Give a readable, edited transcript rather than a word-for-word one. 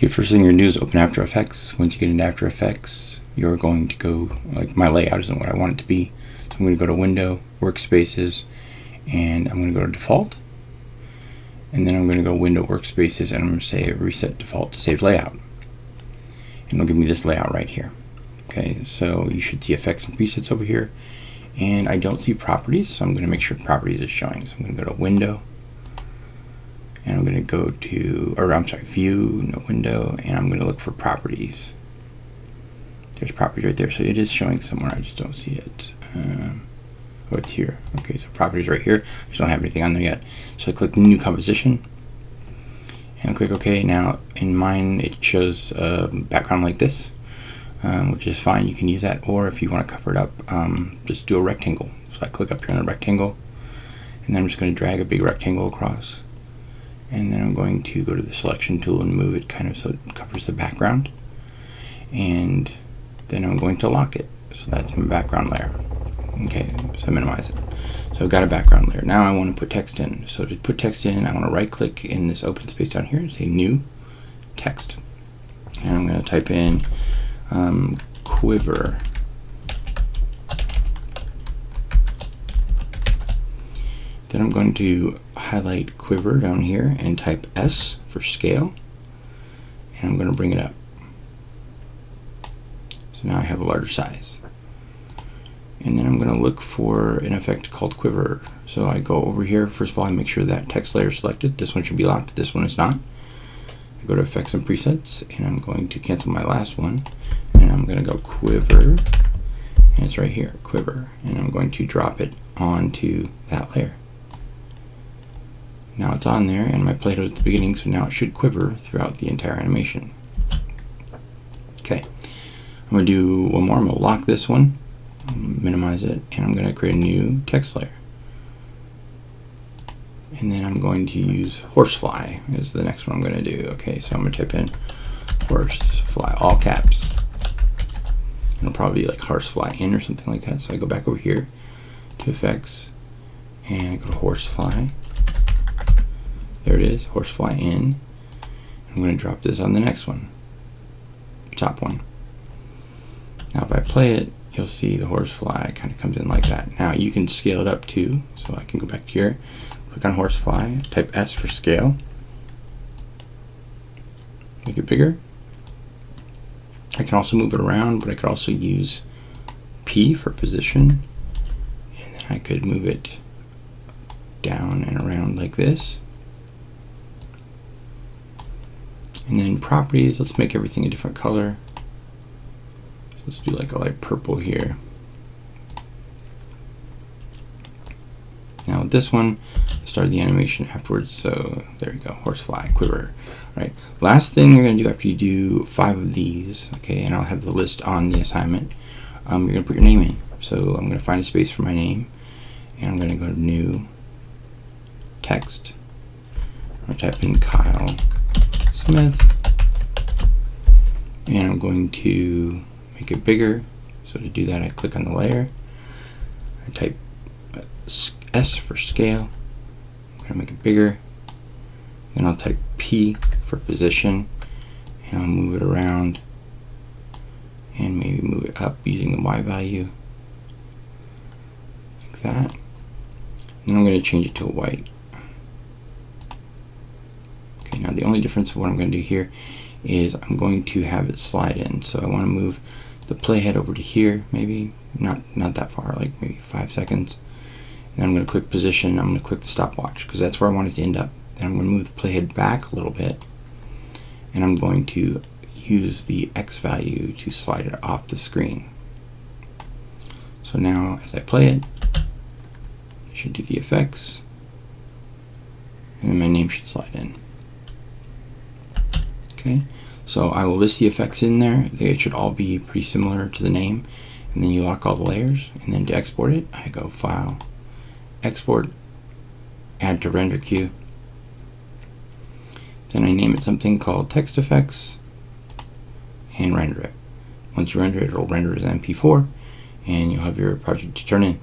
Okay, first thing you're going to do is open After Effects. Once you get into After Effects, you're going to go, like my layout isn't what I want it to be. So I'm going to go to Window, Workspaces, and I'm going to go to Default. And then I'm going to go Window, Workspaces, and I'm going to say Reset Default to Save Layout. And it'll give me this layout right here. Okay, so you should see Effects and Presets over here. And I don't see Properties, so I'm going to make sure Properties is showing. So I'm going to go to Window. And I'm going to go to, View, no Window, and I'm going to look for Properties. There's Properties right there, so it is showing somewhere, I just don't see it. Oh, it's here. Okay, so Properties right here. I just don't have anything on there yet. So I click New Composition, and I click OK. Now, in mine, it shows a background like this, which is fine. You can use that, or if you want to cover it up, just do a rectangle. So I click up here on the rectangle, and then I'm just going to drag a big rectangle across. And then I'm going to go to the selection tool and move it kind of so it covers the background. And then I'm going to lock it. So that's my background layer. Okay, so I minimize it. So I've got a background layer. Now I want to put text in. So to put text in, I want to right click in this open space down here and say New Text. And I'm going to type in Quiver. Then I'm going to highlight Quiver down here and type S for scale, and I'm going to bring it up. So now I have a larger size. And then I'm going to look for an effect called Quiver. So I go over here, first of all I make sure that text layer is selected. This one should be locked, this one is not. I go to Effects and Presets, and I'm going to cancel my last one, and I'm going to go Quiver, and it's right here, Quiver, and I'm going to drop it onto that layer. Now it's on there, and my Play-Doh is at the beginning, so now it should quiver throughout the entire animation. Okay, I'm going to do one more. I'm going to lock this one, minimize it, and I'm going to create a new text layer. And then I'm going to use Horsefly is the next one I'm going to do. Okay, so I'm going to type in Horsefly, all caps. It'll probably be like Horsefly in or something like that. So I go back over here to Effects, and I go to Horsefly. There it is, Horsefly in. I'm going to drop this on the next one, top one. Now if I play it, you'll see the Horsefly kind of comes in like that. Now you can scale it up too, so I can go back here, click on Horsefly, type S for scale, make it bigger. I can also move it around, but I could also use P for position, and then I could move it down and around like this. And then Properties, let's make everything a different color. So let's do like a light purple here. Now with this one, I started the animation afterwards, so there you go, Horsefly, Quiver. Right. Last thing you're going to do after you do 5 of these, okay, and I'll have the list on the assignment, you're going to put your name in. So I'm going to find a space for my name, and I'm going to go to New Text. I'm going to type in Kyle Smith, and I'm going to make it bigger. So to do that, I click on the layer, I type S for scale, I'm going to make it bigger, then I'll type P for position, and I'll move it around and maybe move it up using the Y value like that. Then I'm going to change it to a white. Okay, now the only difference of what I'm going to do here is I'm going to have it slide in. So I want to move the playhead over to here, maybe not that far, like maybe 5 seconds. And then I'm going to click position. I'm going to click the stopwatch because that's where I want it to end up. Then I'm going to move the playhead back a little bit, and I'm going to use the X value to slide it off the screen. So now as I play it, I should do the effects, and then my name should slide in. Okay, so I will list the effects in there. They should all be pretty similar to the name, and then you lock all the layers, and then to export it, I go File, Export, Add to Render Queue. Then I name it something called Text Effects and render it. Once you render it, it'll render as MP4, and you'll have your project to turn in.